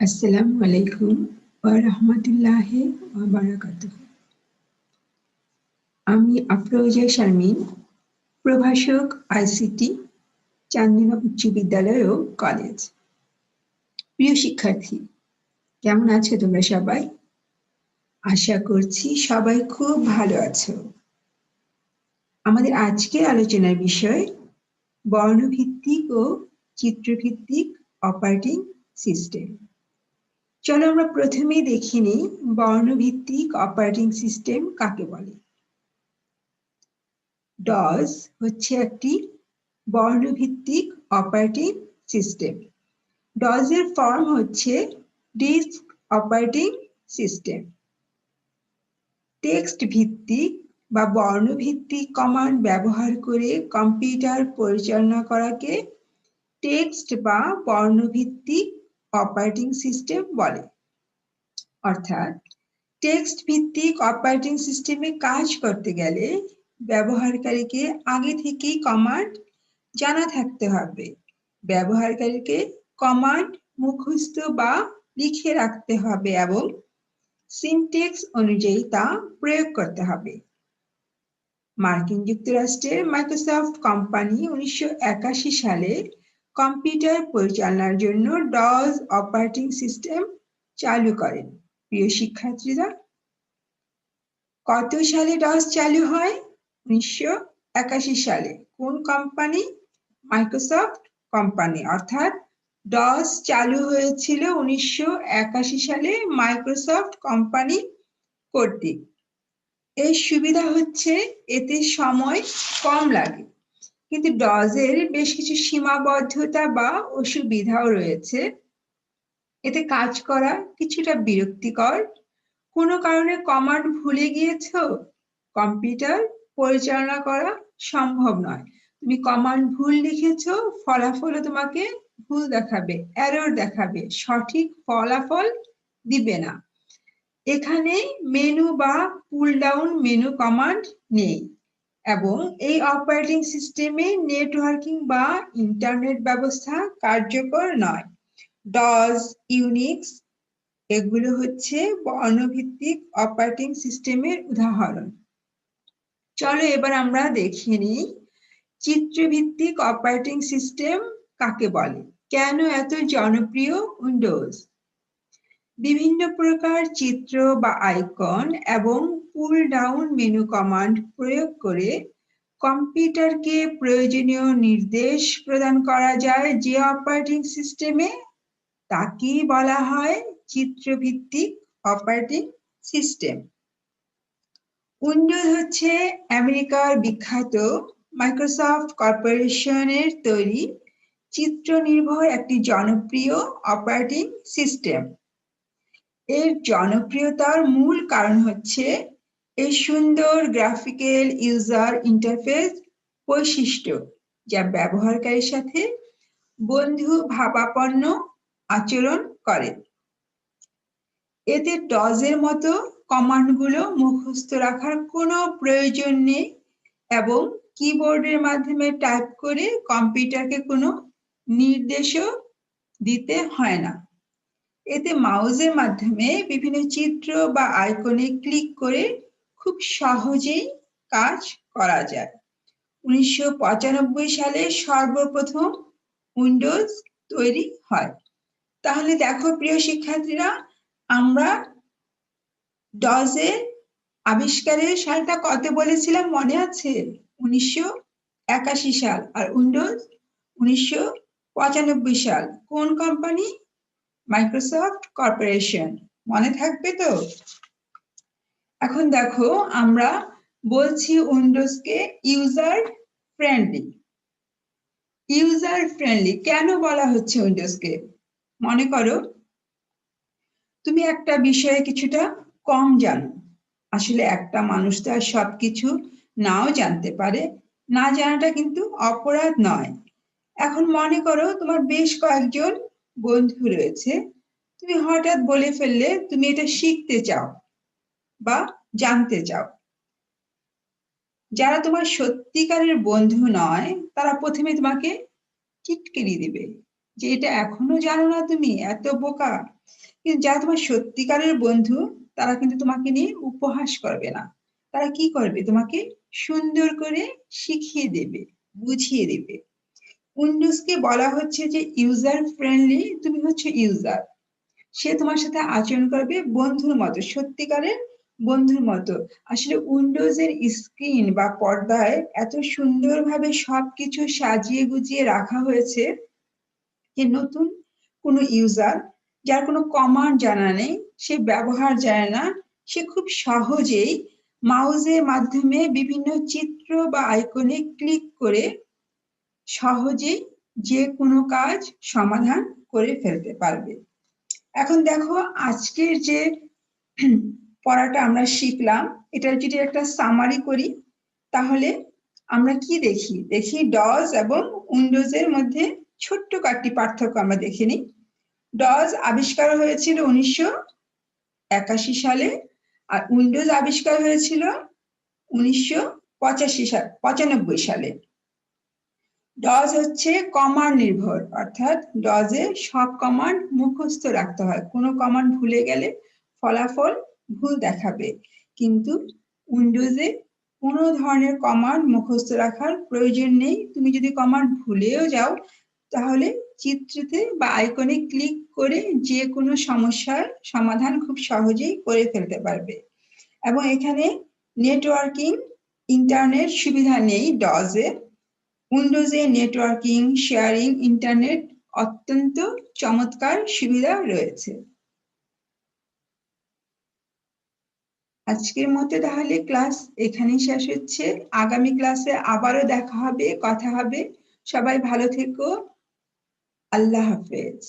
আসসালামু আলাইকুম ওয়া রাহমাতুল্লাহি ওয়া বারাকাতুহু। আমি আফরোজা শারমিন, প্রভাষক আইসিটি, চান্দনা উচ্চ বিদ্যালয় ও কলেজ। প্রিয় শিক্ষার্থী, কেমন আছো তোমরা সবাই? আশা করছি সবাই খুব ভালো আছো। আমাদের আজকের আলোচনার বিষয় বর্ণভিত্তিক ও চিত্রভিত্তিক অপারেটিং সিস্টেম। চলো আমরা প্রথমেই দেখে নিই বর্ণভিত্তিক অপারেটিং সিস্টেম কাকে বলে। ডস হচ্ছে একটি বর্ণভিত্তিক অপারেটিং সিস্টেম। ডস এর ফর্ম হচ্ছে ডিস্ক অপারেটিং সিস্টেম। টেক্সট ভিত্তিক বা বর্ণভিত্তিক কমান্ড ব্যবহার করে কম্পিউটার পরিচালনা করাকে টেক্সট বা বর্ণভিত্তিক অপারেটিং সিস্টেম বলে। অর্থাৎ টেক্সট ভিত্তিক অপারেটিং সিস্টেমে কাজ করতে গেলে ব্যবহারকারীকে আগে থেকেই কমান্ড জানা থাকতে হবে। ব্যবহারকারীকে কমান্ড মুখস্থ বা লিখে রাখতে হবে এবং সিনট্যাক্স অনুযায়ী তা প্রয়োগ করতে হবে। মার্কিন যুক্তরাষ্ট্রের মাইক্রোসফট কোম্পানি 1981 সালে কম্পিউটার পরিচালনার জন্য ডস অপারেটিং সিস্টেম চালু করেন। প্রিয় শিক্ষার্থীরা, কত সালে ডস চালু হয়? 1981 সালে। কোন কোম্পানি? Microsoft company. অর্থাৎ ডস চালু হয়েছিল 1981 সালে মাইক্রোসফট কোম্পানি কর্তৃক। এর সুবিধা হচ্ছে এতে সময় কম লাগে, কিন্তু ডসের বেশ কিছু সীমাবদ্ধতা বা অসুবিধাও রয়েছে। এতে কাজ করা কিছুটা বিরক্তিকর। কোনো কারণে কমান্ড ভুলে গিয়েছো, কম্পিউটার পরিচালনা করা সম্ভব নয়। তুমি কমান্ড ভুল লিখেছো, ফলাফলও তোমাকে ভুল দেখাবে, এরর দেখাবে, সঠিক ফলাফল দিবে না। এখানে মেনু বা পুল ডাউন মেনু কমান্ড নেই এবং এই অপারেটিং সিস্টেমে নেটওয়ার্কিং বা ইন্টারনেট ব্যবস্থা কার্যকর নয়। ডস, ইউনিক্স এগুলো হচ্ছে বর্ণভিত্তিক অপারেটিং সিস্টেমের উদাহরণ। চলো এবার আমরা দেখে নিই চিত্রভিত্তিক অপারেটিং সিস্টেম কাকে বলে, কেন এত জনপ্রিয় উইন্ডোজ। বিভিন্ন প্রকার চিত্র বা আইকন এবং পুল ডাউন মেনু কমান্ড প্রয়োগ করে কম্পিউটারকে প্রয়োজনীয় নির্দেশ প্রদান করা যায় যে অপারেটিং সিস্টেমে, তাকেই বলা হয় চিত্রভিত্তিক অপারেটিং সিস্টেম। উইন্ডোজ হচ্ছে আমেরিকার বিখ্যাত মাইক্রোসফট কর্পোরেশনের তৈরি চিত্র নির্ভর একটি জনপ্রিয় অপারেটিং সিস্টেম। এর জনপ্রিয়তার মূল কারণ হচ্ছে এর সুন্দর গ্রাফিক্যাল ইউজার ইন্টারফেস বৈশিষ্ট্য, যা ব্যবহারকারীর সাথে বন্ধু ভাবাপন্ন আচরণ করে। এতে ডসের মতো কমান্ডগুলো মুখস্থ রাখার কোনো প্রয়োজন নেই এবং কিবোর্ডের মাধ্যমে টাইপ করে কম্পিউটারকে কোনো নির্দেশও দিতে হয় না। এতে মাউসের মাধ্যমে বিভিন্ন চিত্র বা আইকনে ক্লিক করে খুব সহজেই কাজ করা যায়। 1995 সালে সর্বপ্রথম উইন্ডোজ তৈরি হয়। তাহলে দেখো প্রিয় শিক্ষার্থীরা, আমরা ডসের আবিষ্কারের সালটা কত বলেছিলাম মনে আছে? 1981 সাল। আর উইন্ডোজ 1995 সাল। কোন কোম্পানি? Microsoft corporation. মনে থাকবে তো? এখন দেখো, আমরা বলছি উইন্ডোজকে ইউজার ফ্রেন্ডলি। ইউজার ফ্রেন্ডলি কেন বলা হচ্ছে উইন্ডোজকে? মনে করো তুমি একটা বিষয়ে কিছুটা কম জানো। আসলে একটা মানুষ তো আর সবকিছু নাও জানতে পারে, না জানাটা কিন্তু অপরাধ নয়। এখন মনে করো তোমার বেশ কয়েকজন বন্ধু রয়েছে, তুমি হঠাৎ বলে ফেললে তুমি এটা শিখতে চাও বা জানতে চাও। যারা তোমার সত্যিকারের বন্ধু নয়, তারা প্রথমে তোমাকে টিটকিরি দিবে, যে এটা এখনো জানো না, তুমি এত বোকা। কিন্তু যারা তোমার সত্যিকারের বন্ধু, তারা কিন্তু তোমাকে নিয়ে উপহাস করবে না। তারা কি করবে? তোমাকে সুন্দর করে শিখিয়ে দেবে, বুঝিয়ে দেবে। উইন্ডোজকে বলা হচ্ছে যে ইউজার ফ্রেন্ডলি। তুমি হচ্ছে ইউজার, সে তোমার সাথে আচরণ করবে বন্ধুর মতো, সত্যিকারের বন্ধুর মতো। আসলে উইন্ডোজের স্ক্রিন বা পর্দায় এত সুন্দরভাবে সবকিছু সাজিয়ে গুজিয়ে রাখা হয়েছে যে নতুন কোনো ইউজার, যার কোনো কমান্ড জানা নেই, সে ব্যবহার জানে না, সে খুব সহজেই মাউসের মাধ্যমে বিভিন্ন চিত্র বা আইকনে ক্লিক করে সহজেই যে কোনো কাজ সমাধান করে ফেলতে পারবে। এখন দেখো, আজকের যে পড়াটা আমরা শিখলাম, এটার যদি একটা সামারি করি, তাহলে আমরা কি দেখি? দেখি ডস এবং উইন্ডোজের মধ্যে ছোট্ট কয়েকটি পার্থক্য আমরা দেখে নিই। ডস আবিষ্কার হয়েছিল 1981 সালে, আর উইন্ডোজ আবিষ্কার হয়েছিল 1995 সালে। ডজ হচ্ছে কমান্ড নির্ভর, অর্থাৎ ডজে সব কমান্ড মুখস্থ রাখতে হয়, কোনো কমান্ড ভুলে গেলে ফলাফল ভুল দেখাবে। কিন্তু উইন্ডোজে কোনো ধরনের কমান্ড মুখস্থ রাখার প্রয়োজন নেই। তুমি যদি কমান্ড ভুলেও যাও, তাহলে চিত্রতে বা আইকনে ক্লিক করে যে কোনো সমস্যার সমাধান খুব সহজেই করে ফেলতে পারবে। এবং এখানে নেটওয়ার্কিং, ইন্টারনেট সুবিধা নেই ডজে। উইন্ডোজে নেটওয়ার্কিং, শেয়ারিং, ইন্টারনেট অত্যন্ত চমৎকার সুবিধা রয়েছে। আজকের মতো তাহলে ক্লাস এখানেই শেষ হচ্ছে। আগামী ক্লাসে আবারও দেখা হবে, কথা হবে। সবাই ভালো থেকো। আল্লাহ হাফেজ।